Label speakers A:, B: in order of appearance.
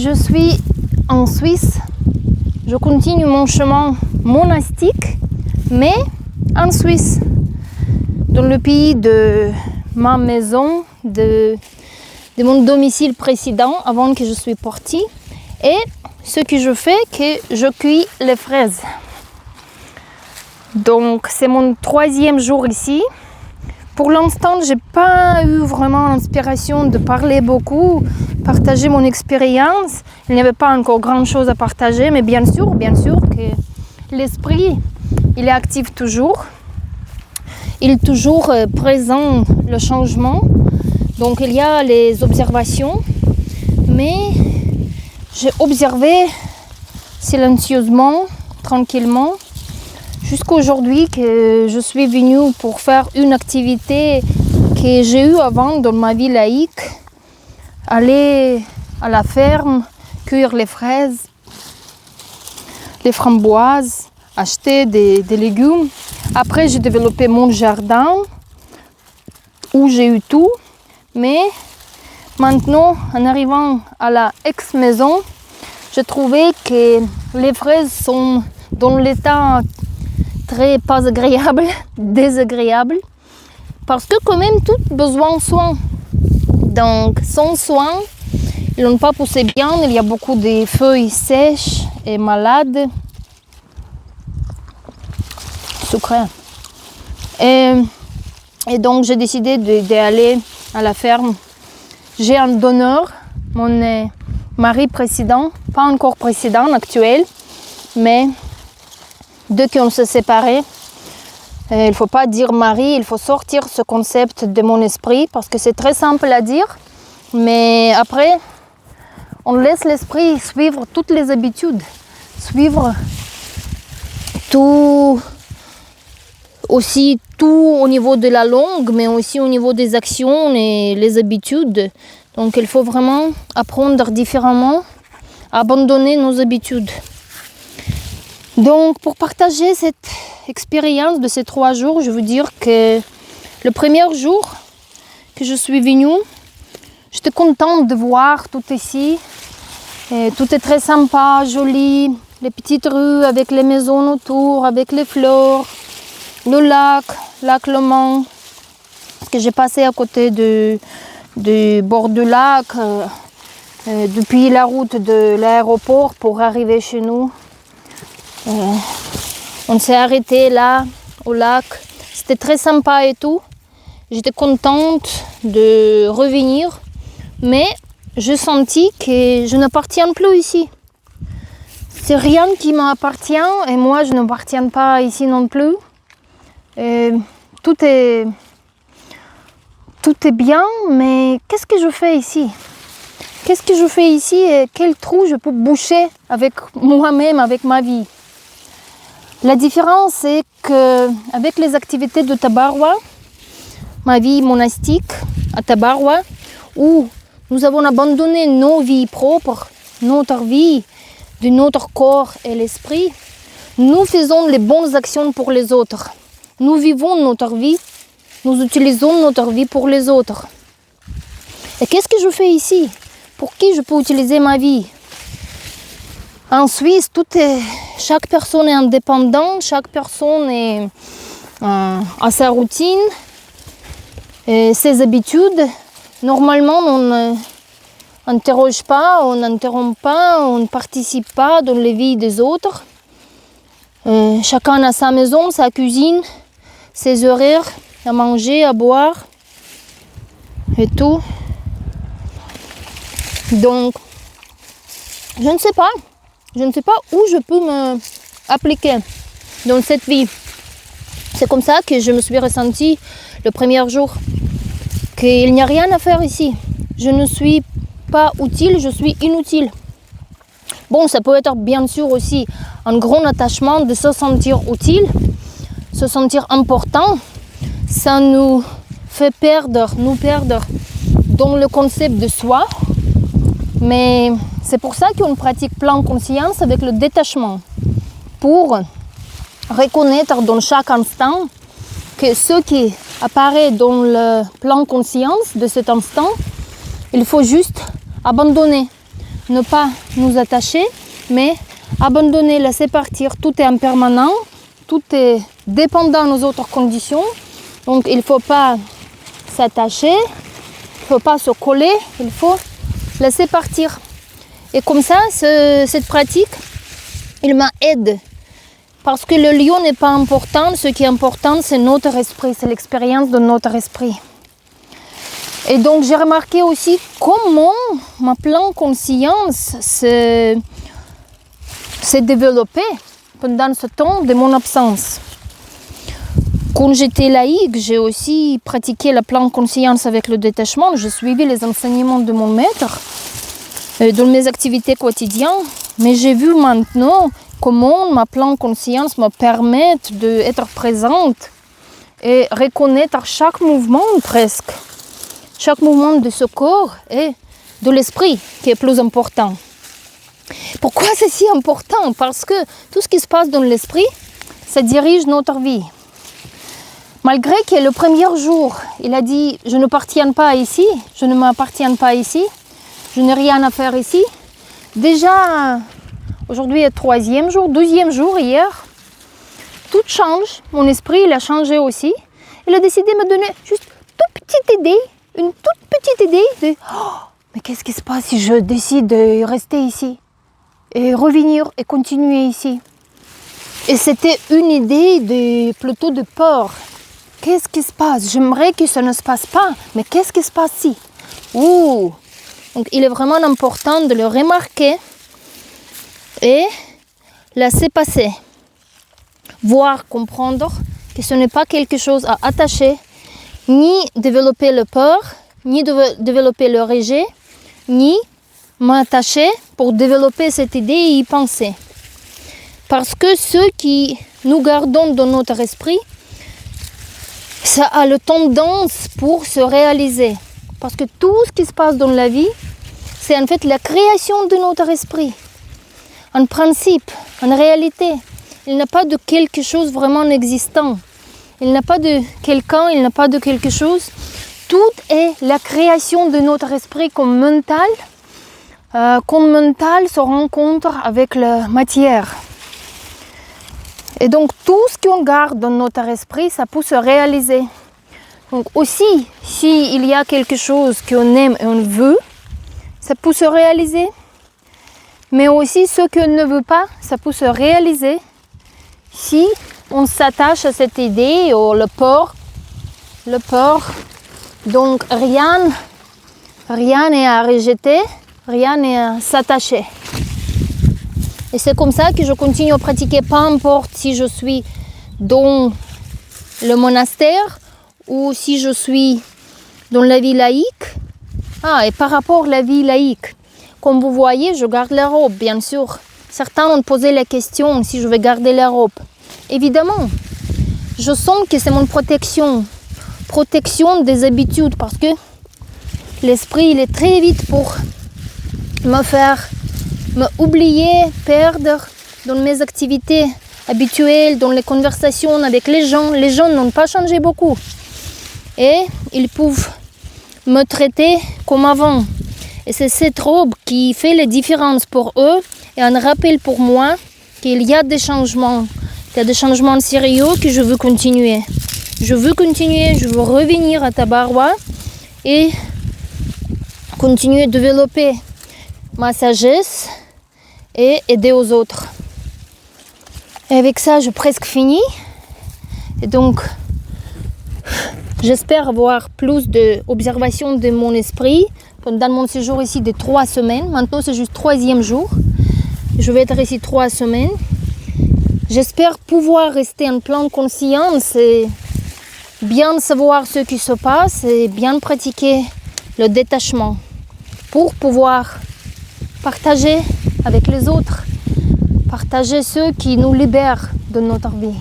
A: Je suis en Suisse. Je continue mon chemin monastique, mais en Suisse, dans le pays de ma maison, de mon domicile précédent, avant que je sois partie. Et ce que je fais, que je cueille les fraises. Donc c'est mon 3e jour ici. Pour l'instant, j'ai pas eu vraiment l'inspiration de parler beaucoup, partager mon expérience. Il n'y avait pas encore grand chose à partager, mais bien sûr que l'esprit, il est actif toujours. Il est toujours présent, le changement. Donc il y a les observations, mais j'ai observé silencieusement, tranquillement, jusqu'à aujourd'hui que je suis venue pour faire une activité que j'ai eue avant dans ma vie laïque, aller à la ferme, cueillir les fraises, les framboises, acheter des légumes. Après, j'ai développé mon jardin où j'ai eu tout, mais maintenant, en arrivant à la ex-maison, j'ai trouvé que les fraises sont dans l'état très pas agréable, désagréable, parce que quand même tout besoin de soins. Donc sans soins, ils n'ont pas poussé bien, il y a beaucoup de feuilles sèches et malades. Sucré. Et donc j'ai décidé d'aller à la ferme. J'ai un donneur, mon mari précédent, pas encore précédent, actuel, mais dès qu'on s'est séparés, il ne faut pas dire mari, il faut sortir ce concept de mon esprit parce que c'est très simple à dire, mais après, on laisse l'esprit suivre toutes les habitudes, suivre tout, aussi tout au niveau de la langue, mais aussi au niveau des actions et les habitudes. Donc il faut vraiment apprendre différemment, abandonner nos habitudes. Donc pour partager cette expérience de ces 3 jours, je veux dire que le premier jour que je suis venue, j'étais contente de voir tout ici. Et tout est très sympa, joli, les petites rues avec les maisons autour, avec les fleurs, le lac Léman, parce que j'ai passé à côté du bord du lac, depuis la route de l'aéroport pour arriver chez nous. On s'est arrêté là, au lac. C'était très sympa et tout. J'étais contente de revenir, mais j'ai senti que je n'appartiens plus ici. C'est rien qui m'appartient et moi je n'appartiens pas ici non plus. Et tout est bien, mais qu'est-ce que je fais ici? Qu'est-ce que je fais ici et quel trou je peux boucher avec moi-même, avec ma vie? La différence, c'est qu'avec les activités de Tabarwa, ma vie monastique à Tabarwa, où nous avons abandonné nos vies propres, notre vie, de notre corps et l'esprit, nous faisons les bonnes actions pour les autres. Nous vivons notre vie, nous utilisons notre vie pour les autres. Et qu'est-ce que je fais ici? Pour qui je peux utiliser ma vie? En Suisse, chaque personne est indépendante, chaque personne a sa routine, et ses habitudes. Normalement, on n'interroge pas, on n'interrompt pas, on ne participe pas dans les vies des autres. Chacun a sa maison, sa cuisine, ses horaires, à manger, à boire et tout. Donc, je ne sais pas où je peux m'appliquer dans cette vie. C'est comme ça que je me suis ressentie le premier jour, qu'il n'y a rien à faire ici. Je ne suis pas utile, je suis inutile. Bon, ça peut être bien sûr aussi un grand attachement de se sentir utile, se sentir important. Ça nous fait perdre dans le concept de soi. Mais c'est pour ça qu'on pratique plein conscience avec le détachement. Pour reconnaître dans chaque instant que ce qui apparaît dans le plan conscience de cet instant, il faut juste abandonner. ne pas nous attacher, mais abandonner, laisser partir. Tout est impermanent, tout est dépendant aux autres conditions. Donc il ne faut pas s'attacher, il ne faut pas se coller, il faut laisser partir. Et comme ça, cette pratique, il m'aide. Parce que le lieu n'est pas important, ce qui est important, c'est notre esprit, c'est l'expérience de notre esprit. Et donc j'ai remarqué aussi comment ma pleine conscience s'est développée pendant ce temps de mon absence. Quand j'étais laïque, j'ai aussi pratiqué la pleine conscience avec le détachement. J'ai suivi les enseignements de mon maître dans mes activités quotidiennes. Mais j'ai vu maintenant comment ma pleine conscience me permet d'être présente et reconnaître chaque mouvement presque. Chaque mouvement de ce corps et de l'esprit qui est plus important. Pourquoi c'est si important? Parce que tout ce qui se passe dans l'esprit, ça dirige notre vie. Malgré que le premier jour, il a dit « Je ne m'appartiens pas ici, je ne m'appartiens pas ici, je n'ai rien à faire ici ». Déjà, aujourd'hui est le 3e jour, 2e jour hier, tout change, mon esprit il a changé aussi. Il a décidé de me donner juste une toute petite idée de « Oh, mais qu'est-ce qui se passe si je décide de rester ici et revenir et continuer ici ?» Et c'était une idée plutôt de peur. Qu'est-ce qui se passe? J'aimerais que ça ne se passe pas, mais qu'est-ce qui se passe ici? Ouh! Donc il est vraiment important de le remarquer et laisser passer. Voir, comprendre que ce n'est pas quelque chose à attacher, ni développer le peur, ni développer le rejet, ni m'attacher pour développer cette idée et y penser. Parce que ce qui nous gardons dans notre esprit, ça a la tendance pour se réaliser. Parce que tout ce qui se passe dans la vie, c'est en fait la création de notre esprit. En principe, en réalité, il n'y a pas de quelque chose vraiment existant. Il n'y a pas de quelqu'un, il n'y a pas de quelque chose. Tout est la création de notre esprit comme mental. Comme mental se rencontre avec la matière. Et donc tout ce qu'on garde dans notre esprit, ça peut se réaliser. Donc aussi, s'il y a quelque chose qu'on aime et on veut, ça peut se réaliser. Mais aussi ce qu'on ne veut pas, ça peut se réaliser si on s'attache à cette idée ou le peur. Donc rien n'est à rejeter, rien n'est à s'attacher. Et c'est comme ça que je continue à pratiquer, peu importe si je suis dans le monastère ou si je suis dans la vie laïque. Et par rapport à la vie laïque, comme vous voyez, je garde la robe, bien sûr. Certains ont posé la question si je vais garder la robe. Évidemment, je sens que c'est mon protection des habitudes, parce que l'esprit, il est très vite pour me faire oublier, perdre dans mes activités habituelles, dans les conversations avec les gens. Les gens n'ont pas changé beaucoup. Et ils peuvent me traiter comme avant. Et c'est cette robe qui fait la différence pour eux et un rappel pour moi qu'il y a des changements. Il y a des changements sérieux que je veux continuer. Je veux revenir à Tabarwa et continuer à développer ma sagesse et aider aux autres. Et avec ça, j'ai presque fini. Et donc, j'espère avoir plus d'observations de mon esprit pendant mon séjour ici de 3 semaines. Maintenant, c'est juste 3e jour. Je vais être ici 3 semaines. J'espère pouvoir rester en pleine conscience et bien savoir ce qui se passe et bien pratiquer le détachement pour pouvoir partager avec les autres, partager ceux qui nous libèrent de notre vie.